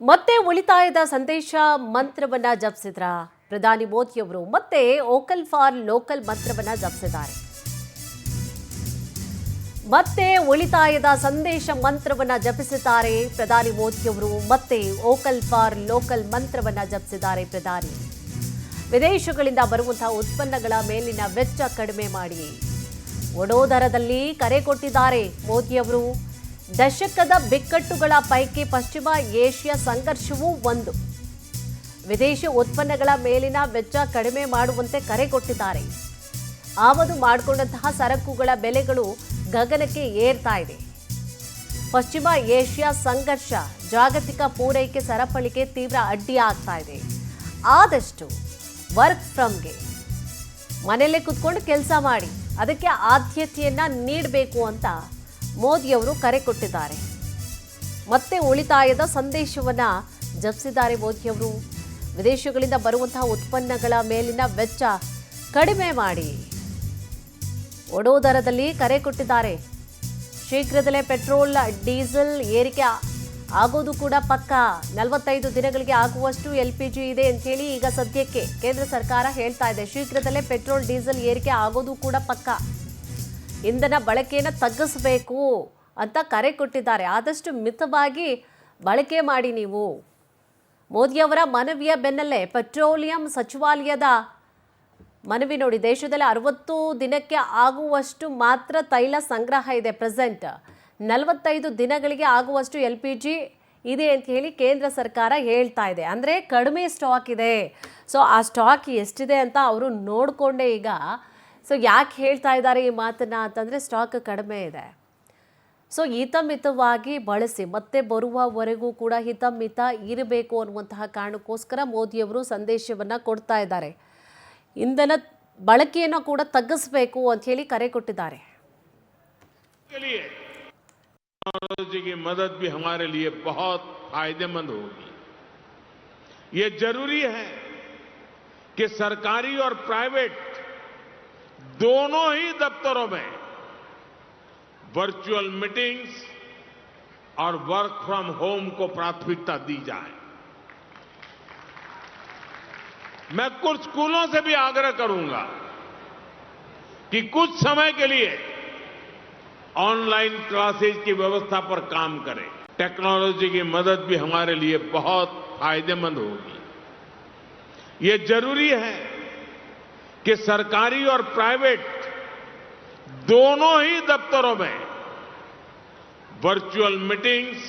ಮತ್ತೆ ಉಳಿತಾಯದ ಸಂದೇಶ ಮಂತ್ರವನ್ನ ಜಪಿಸಿದ್ರ ಪ್ರಧಾನಿ ಮೋದಿಯವರು ಮತ್ತೆ ವೋಕಲ್ ಫಾರ್ ಲೋಕಲ್ ಮಂತ್ರವನ್ನ ಜಪಿಸಿದ್ದಾರೆ. ಮತ್ತೆ ಉಳಿತಾಯದ ಸಂದೇಶ ಮಂತ್ರವನ್ನ ಜಪಿಸಿದ್ದಾರೆ ಪ್ರಧಾನಿ ಮೋದಿಯವರು. ಮತ್ತೆ ವೋಕಲ್ ಫಾರ್ ಲೋಕಲ್ ಮಂತ್ರವನ್ನ ಜಪಿಸಿದ್ದಾರೆ ಪ್ರಧಾನಿ. ವಿದೇಶಗಳಿಂದ ಬರುವಂತಹ ಉತ್ಪನ್ನಗಳ ಮೇಲಿನ ವೆಚ್ಚ ಕಡಿಮೆ ಮಾಡಿ ವಡೋದರದಲ್ಲಿ ಕರೆ ಕೊಟ್ಟಿದ್ದಾರೆ ಮೋದಿಯವರು. ದಶಕದ ಬಿಕ್ಕಟ್ಟುಗಳ ಪೈಕಿ ಪಶ್ಚಿಮ ಏಷ್ಯಾ ಸಂಘರ್ಷವೂ ಒಂದು. ವಿದೇಶಿ ಉತ್ಪನ್ನಗಳ ಮೇಲಿನ ವೆಚ್ಚ ಕಡಿಮೆ ಮಾಡುವಂತೆ ಕರೆ ಕೊಟ್ಟಿದ್ದಾರೆ. ಆಮದು ಮಾಡಿಕೊಂಡಂತಹ ಸರಕುಗಳ ಬೆಲೆಗಳು ಗಗನಕ್ಕೆ ಏರ್ತಾ ಇದೆ. ಪಶ್ಚಿಮ ಏಷ್ಯಾ ಸಂಘರ್ಷ ಜಾಗತಿಕ ಪೂರೈಕೆ ಸರಪಳಿಗೆ ತೀವ್ರ ಅಡ್ಡಿಯಾಗ್ತಾ ಇದೆ. ಆದಷ್ಟು ವರ್ಕ್ ಫ್ರಮ್ಗೆ ಮನೆಯಲ್ಲೇ ಕುತ್ಕೊಂಡು ಕೆಲಸ ಮಾಡಿ, ಅದಕ್ಕೆ ಆದ್ಯತೆಯನ್ನ ನೀಡಬೇಕು ಅಂತ ಮೋದಿಯವರು ಕರೆ ಕೊಟ್ಟಿದ್ದಾರೆ. ಮತ್ತೆ ಉಳಿತಾಯದ ಸಂದೇಶವನ್ನ ಜಪಿಸಿದ್ದಾರೆ ಮೋದಿಯವರು. ವಿದೇಶಗಳಿಂದ ಬರುವಂತಹ ಉತ್ಪನ್ನಗಳ ಮೇಲಿನ ವೆಚ್ಚ ಕಡಿಮೆ ಮಾಡಿ ವಡೋದರದಲ್ಲಿ ಕರೆ ಕೊಟ್ಟಿದ್ದಾರೆ. ಶೀಘ್ರದಲ್ಲೇ ಪೆಟ್ರೋಲ್ ಡೀಸೆಲ್ ಏರಿಕೆ ಆಗೋದು ಕೂಡ ಪಕ್ಕ. 45 ದಿನಗಳಿಗೆ ಆಗುವಷ್ಟು LPG ಇದೆ ಅಂತೇಳಿ ಈಗ ಸದ್ಯಕ್ಕೆ ಕೇಂದ್ರ ಸರ್ಕಾರ ಹೇಳ್ತಾ ಇದೆ. ಶೀಘ್ರದಲ್ಲೇ ಪೆಟ್ರೋಲ್ ಡೀಸೆಲ್ ಏರಿಕೆ ಆಗೋದು ಕೂಡ ಪಕ್ಕ. ಇಂಧನ ಬಳಕೆಯನ್ನು ತಗ್ಗಿಸಬೇಕು ಅಂತ ಕರೆ ಕೊಟ್ಟಿದ್ದಾರೆ. ಆದಷ್ಟು ಮಿತವಾಗಿ ಬಳಕೆ ಮಾಡಿ ನೀವು. ಮೋದಿಯವರ ಮನವಿಯ ಬೆನ್ನಲ್ಲೇ ಪೆಟ್ರೋಲಿಯಂ ಸಚಿವಾಲಯದ ಮನವಿ ನೋಡಿ. ದೇಶದಲ್ಲಿ 60 ದಿನಕ್ಕೆ ಆಗುವಷ್ಟು ಮಾತ್ರ ತೈಲ ಸಂಗ್ರಹ ಇದೆ ಪ್ರೆಸೆಂಟ್. 45 ದಿನಗಳಿಗೆ ಆಗುವಷ್ಟು LPG ಇದೆ ಅಂತ ಹೇಳಿ ಕೇಂದ್ರ ಸರ್ಕಾರ ಹೇಳ್ತಾ ಇದೆ. ಅಂದರೆ ಕಡಿಮೆ ಸ್ಟಾಕ್ ಇದೆ. ಸೊ ಆ ಸ್ಟಾಕ್ ಎಷ್ಟಿದೆ ಅಂತ ಅವರು ನೋಡಿಕೊಂಡೇ ಈಗ. ಸೊ ಯಾಕೆ ಹೇಳ್ತಾ ಇದ್ದಾರೆ ಈ ಮಾತನ್ನ ಅಂತಂದರೆ ಸ್ಟಾಕ್ ಕಡಿಮೆ ಇದೆ. ಸೊ ಹಿತಮಿತವಾಗಿ ಬಳಸಿ, ಮತ್ತೆ ಬರುವವರೆಗೂ ಕೂಡ ಹಿತಮಿತ ಇರಬೇಕು ಅನ್ನುವಂತಹ ಕಾರಣಕ್ಕೋಸ್ಕರ ಮೋದಿಯವರು ಸಂದೇಶವನ್ನು ಕೊಡ್ತಾ ಇದ್ದಾರೆ. ಇಂಧನ ಬಳಕೆಯನ್ನು ಕೂಡ ತಗ್ಗಿಸಬೇಕು ಅಂತ ಹೇಳಿ ಕರೆ ಕೊಟ್ಟಿದ್ದಾರೆ. टेक्नोलॉजी की मदद भी हमारे लिए बहुत फायदेमंद होगी. ये जरूरी है कि सरकारी और प्राइवेट दोनों ही दफ्तरों में वर्चुअल मीटिंग्स और वर्क फ्रॉम होम को प्राथमिकता दी जाए. मैं कुछ स्कूलों से भी आग्रह करूंगा कि कुछ समय के लिए ऑनलाइन क्लासेज की व्यवस्था पर काम करें. टेक्नोलॉजी की मदद भी हमारे लिए बहुत फायदेमंद होगी. ये जरूरी है कि सरकारी और प्राइवेट दोनों ही दफ्तरों में वर्चुअल मीटिंग्स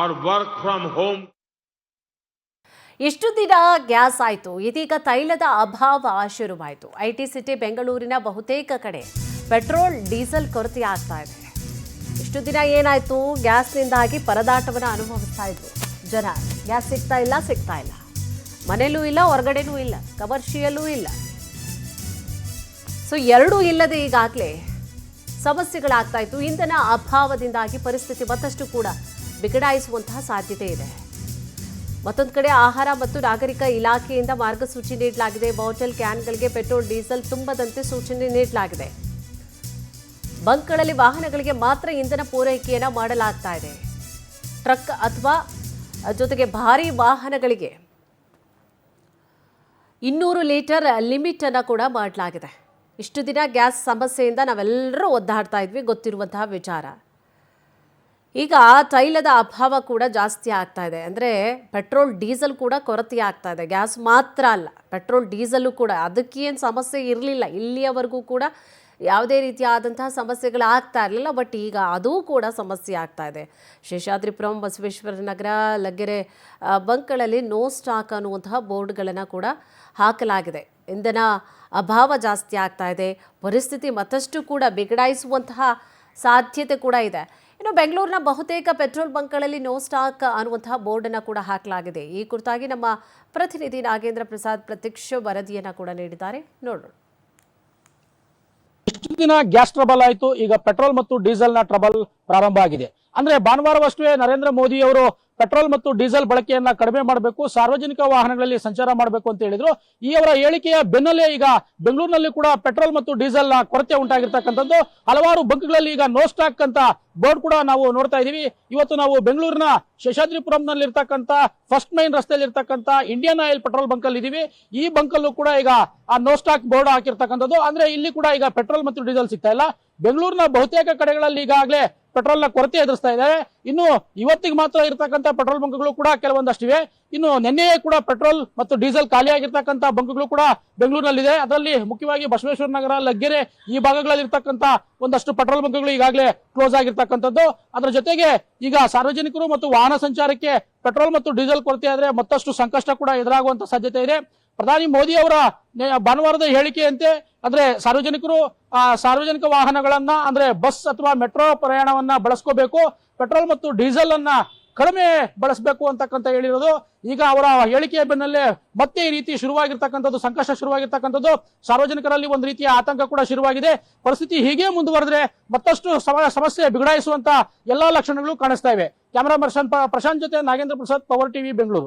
और वर्क फ्रॉम होम. ಇಷ್ಟು ದಿನ ಗ್ಯಾಸ್ ಆಯಿತು, ಇದೀಗ ತೈಲದ ಅಭಾವ ಶುರುವಾಯಿತು. IT ಸಿಟಿ ಬೆಂಗಳೂರಿನ ಬಹುತೇಕ ಕಡೆ ಪೆಟ್ರೋಲ್ ಡೀಸೆಲ್ ಕೊರತೆ ಆಗ್ತಾ ಇದೆ. ಇಷ್ಟು ದಿನ ಏನಾಯಿತು, ಗ್ಯಾಸ್ನಿಂದಾಗಿ ಪರದಾಟವನ್ನು ಅನುಭವಿಸ್ತಾ ಇದ್ರು ಜನ. ಗ್ಯಾಸ್ ಸಿಗ್ತಾ ಇಲ್ಲ, ಮನೆಯಲ್ಲೂ ಇಲ್ಲ, ಹೊರಗಡೆನೂ ಇಲ್ಲ, ಕಮರ್ಷಿಯಲ್ಲೂ ಇಲ್ಲ. ಸೊ ಎರಡೂ ಇಲ್ಲದೆ ಈಗಾಗಲೇ ಸಮಸ್ಯೆಗಳಾಗ್ತಾ ಇತ್ತು. ಇಂಧನ ಅಭಾವದಿಂದಾಗಿ ಪರಿಸ್ಥಿತಿ ಮತ್ತಷ್ಟು ಕೂಡ ಬಿಗಡಾಯಿಸುವಂತಹ ಸಾಧ್ಯತೆ ಇದೆ. ಮತ್ತೊಂದು ಕಡೆ ಆಹಾರ ಮತ್ತು ನಾಗರಿಕ ಇಲಾಖೆಯಿಂದ ಮಾರ್ಗಸೂಚಿ ನೀಡಲಾಗಿದೆ. ಬಾಟಲ್ ಕ್ಯಾನ್ಗಳಿಗೆ ಪೆಟ್ರೋಲ್ ಡೀಸೆಲ್ ತುಂಬದಂತೆ ಸೂಚನೆ ನೀಡಲಾಗಿದೆ. ಬಂಕ್ಗಳಲ್ಲಿ ವಾಹನಗಳಿಗೆ ಮಾತ್ರ ಇಂಧನ ಪೂರೈಕೆಯನ್ನು ಮಾಡಲಾಗ್ತಾ ಇದೆ. ಟ್ರಕ್ ಅಥವಾ ಜೊತೆಗೆ ಭಾರೀ ವಾಹನಗಳಿಗೆ 200 ಲೀಟರ್ ಲಿಮಿಟ್ ಅನ್ನು ಕೂಡ ಮಾಡಲಾಗಿದೆ. ಇಷ್ಟು ದಿನ ಗ್ಯಾಸ್ ಸಮಸ್ಯೆಯಿಂದ ನಾವೆಲ್ಲರೂ ಒದ್ದಾಡ್ತಾ ಇದ್ವಿ, ಗೊತ್ತಿರುವಂತಹ ವಿಚಾರ. ಈಗ ತೈಲದ ಅಭಾವ ಕೂಡ ಜಾಸ್ತಿ ಆಗ್ತಾ ಇದೆ. ಅಂದರೆ ಪೆಟ್ರೋಲ್ ಡೀಸೆಲ್ ಕೂಡ ಕೊರತೆ ಆಗ್ತಾ ಇದೆ. ಗ್ಯಾಸ್ ಮಾತ್ರ ಅಲ್ಲ, ಪೆಟ್ರೋಲ್ ಡೀಸೆಲ್ಲು ಕೂಡ. ಅದಕ್ಕೇನು ಸಮಸ್ಯೆ ಇರಲಿಲ್ಲ ಇಲ್ಲಿಯವರೆಗೂ ಕೂಡ, ಯಾವುದೇ ರೀತಿಯಾದಂತಹ ಸಮಸ್ಯೆಗಳಾಗ್ತಾ ಇರಲಿಲ್ಲ. ಬಟ್ ಈಗ ಅದೂ ಕೂಡ ಸಮಸ್ಯೆ ಆಗ್ತಾ ಇದೆ. ಶೇಷಾದ್ರಿಪುರಂ, ಬಸವೇಶ್ವರ ನಗರ, ಲಗ್ಗೆರೆ ಬಂಕ್ಗಳಲ್ಲಿ ನೋ ಸ್ಟಾಕ್ ಅನ್ನುವಂತಹ ಬೋರ್ಡ್ಗಳನ್ನು ಕೂಡ ಹಾಕಲಾಗಿದೆ. ಇಂಧನ ಅಭಾವ ಜಾಸ್ತಿ ಆಗ್ತಾ ಇದೆ. ಪರಿಸ್ಥಿತಿ ಮತ್ತಷ್ಟು ಕೂಡ ಬಿಗಡಾಯಿಸುವಂತಹ ಸಾಧ್ಯತೆ ಕೂಡ ಇದೆ. ಇನ್ನು ಬೆಂಗಳೂರಿನ ಬಹುತೇಕ ಪೆಟ್ರೋಲ್ ಬಂಕ್ಗಳಲ್ಲಿ ನೋ ಸ್ಟಾಕ್ ಅನ್ನುವಂತಹ ಬೋರ್ಡನ್ನು ಕೂಡ ಹಾಕಲಾಗಿದೆ. ಈ ಕುರಿತಾಗಿ ನಮ್ಮ ಪ್ರತಿನಿಧಿ ನಾಗೇಂದ್ರ ಪ್ರಸಾದ್ ಪ್ರತ್ಯಕ್ಷ ವರದಿಯನ್ನು ಕೂಡ ನೀಡಿದ್ದಾರೆ, ನೋಡೋಣ. ಇಷ್ಟು ದಿನ ಗ್ಯಾಸ್ ಟ್ರಬಲ್ ಆಯಿತು, ಈಗ ಪೆಟ್ರೋಲ್ ಮತ್ತು ಡೀಸೆಲ್ನ ಟ್ರಬಲ್ ಪ್ರಾರಂಭ ಆಗಿದೆ. ಅಂದ್ರೆ ಭಾನುವಾರವಷ್ಟೇ ನರೇಂದ್ರ ಮೋದಿ ಅವರು ಪೆಟ್ರೋಲ್ ಮತ್ತು ಡೀಸೆಲ್ ಬಳಕೆಯನ್ನ ಕಡಿಮೆ ಮಾಡಬೇಕು, ಸಾರ್ವಜನಿಕ ವಾಹನಗಳಲ್ಲಿ ಸಂಚಾರ ಮಾಡಬೇಕು ಅಂತ ಹೇಳಿದ್ರು. ಈ ಅವರ ಹೇಳಿಕೆಯ ಬೆನ್ನಲ್ಲೇ ಈಗ ಬೆಂಗಳೂರಿನಲ್ಲಿ ಕೂಡ ಪೆಟ್ರೋಲ್ ಮತ್ತು ಡೀಸೆಲ್ ನ ಕೊರತೆ ಉಂಟಾಗಿರ್ತಕ್ಕಂಥದ್ದು. ಹಲವಾರು ಬಂಕ್ಗಳಲ್ಲಿ ಈಗ ನೋ ಸ್ಟಾಕ್ ಅಂತ ಬೋರ್ಡ್ ಕೂಡ ನಾವು ನೋಡ್ತಾ ಇದೀವಿ. ಇವತ್ತು ನಾವು ಬೆಂಗಳೂರಿನ ಶೇಷಾದ್ರಿಪುರಂನಲ್ಲಿ ಇರ್ತಕ್ಕಂಥ ಫಸ್ಟ್ ಮೈನ್ ರಸ್ತೆಯಲ್ಲಿ ಇರ್ತಕ್ಕಂಥ ಇಂಡಿಯನ್ ಆಯಿಲ್ ಪೆಟ್ರೋಲ್ ಬಂಕ್ ಅಲ್ಲಿ ಇದೀವಿ. ಈ ಬಂಕ್ ಅಲ್ಲೂ ಕೂಡ ಈಗ ಆ ನೋ ಸ್ಟಾಕ್ ಬೋರ್ಡ್ ಹಾಕಿರ್ತಕ್ಕಂಥದ್ದು. ಅಂದ್ರೆ ಇಲ್ಲಿ ಕೂಡ ಈಗ ಪೆಟ್ರೋಲ್ ಮತ್ತು ಡೀಸೆಲ್ ಸಿಗ್ತಾ ಇಲ್ಲ. ಬೆಂಗಳೂರಿನ ಬಹುತೇಕ ಕಡೆಗಳಲ್ಲಿ ಈಗಾಗಲೇ ಪೆಟ್ರೋಲ್ ನ ಕೊರತೆ ಎದುರಿಸ್ತಾ ಇದ್ದಾರೆ. ಇನ್ನು ಇವತ್ತಿಗೆ ಮಾತ್ರ ಇರತಕ್ಕಂಥ ಪೆಟ್ರೋಲ್ ಬಂಕ್ಗಳು ಕೂಡ ಕೆಲವೊಂದಷ್ಟಿವೆ. ಇನ್ನು ನಿನ್ನೆಯೇ ಕೂಡ ಪೆಟ್ರೋಲ್ ಮತ್ತು ಡೀಸೆಲ್ ಖಾಲಿಯಾಗಿರ್ತಕ್ಕಂಥ ಬಂಕ್ಗಳು ಕೂಡ ಬೆಂಗಳೂರಿನಲ್ಲಿದೆ. ಅದರಲ್ಲಿ ಮುಖ್ಯವಾಗಿ ಬಸವೇಶ್ವರ ನಗರ, ಲಗ್ಗೆರೆ ಈ ಭಾಗಗಳಲ್ಲಿ ಇರ್ತಕ್ಕಂಥ ಒಂದಷ್ಟು ಪೆಟ್ರೋಲ್ ಬಂಕ್ಗಳು ಈಗಾಗಲೇ ಕ್ಲೋಸ್ ಆಗಿರ್ತಕ್ಕಂಥದ್ದು. ಅದರ ಜೊತೆಗೆ ಈಗ ಸಾರ್ವಜನಿಕರು ಮತ್ತು ವಾಹನ ಸಂಚಾರಕ್ಕೆ ಪೆಟ್ರೋಲ್ ಮತ್ತು ಡೀಸೆಲ್ ಕೊರತೆ ಆದ್ರೆ ಮತ್ತಷ್ಟು ಸಂಕಷ್ಟ ಕೂಡ ಎದುರಾಗುವಂತ ಸಾಧ್ಯತೆ ಇದೆ. ಪ್ರಧಾನಿ ಮೋದಿ ಅವರ ಭಾನುವಾರದ ಹೇಳಿಕೆಯಂತೆ ಅಂದ್ರೆ ಸಾರ್ವಜನಿಕರು ಸಾರ್ವಜನಿಕ ವಾಹನಗಳನ್ನ ಅಂದ್ರೆ ಬಸ್ ಅಥವಾ ಮೆಟ್ರೋ ಪ್ರಯಾಣವನ್ನ ಬಳಸ್ಕೋಬೇಕು, ಪೆಟ್ರೋಲ್ ಮತ್ತು ಡೀಸೆಲ್ ಅನ್ನ ಕಡಿಮೆ ಬಳಸಬೇಕು ಅಂತಕ್ಕಂಥ ಹೇಳಿರೋದು. ಈಗ ಅವರ ಹೇಳಿಕೆಯ ಬೆನ್ನಲ್ಲೇ ಮತ್ತೆ ಈ ರೀತಿ ಶುರುವಾಗಿರ್ತಕ್ಕಂಥದ್ದು, ಸಂಕಷ್ಟ ಶುರುವಾಗಿರ್ತಕ್ಕಂಥದ್ದು. ಸಾರ್ವಜನಿಕರಲ್ಲಿ ಒಂದು ರೀತಿಯ ಆತಂಕ ಕೂಡ ಶುರುವಾಗಿದೆ. ಪರಿಸ್ಥಿತಿ ಹೀಗೆ ಮುಂದುವರೆದ್ರೆ ಮತ್ತಷ್ಟು ಸಮಸ್ಯೆ ಬಿಗಡಾಯಿಸುವಂತ ಎಲ್ಲಾ ಲಕ್ಷಣಗಳು ಕಾಣಿಸ್ತಾ ಇವೆ. ಕ್ಯಾಮರಾ ಪರ್ಸನ್ ಪ್ರಶಾಂತ್ ಜೊತೆ ನಾಗೇಂದ್ರ ಪ್ರಸಾದ್, ಪವರ್ ಟಿವಿ, ಬೆಂಗಳೂರು.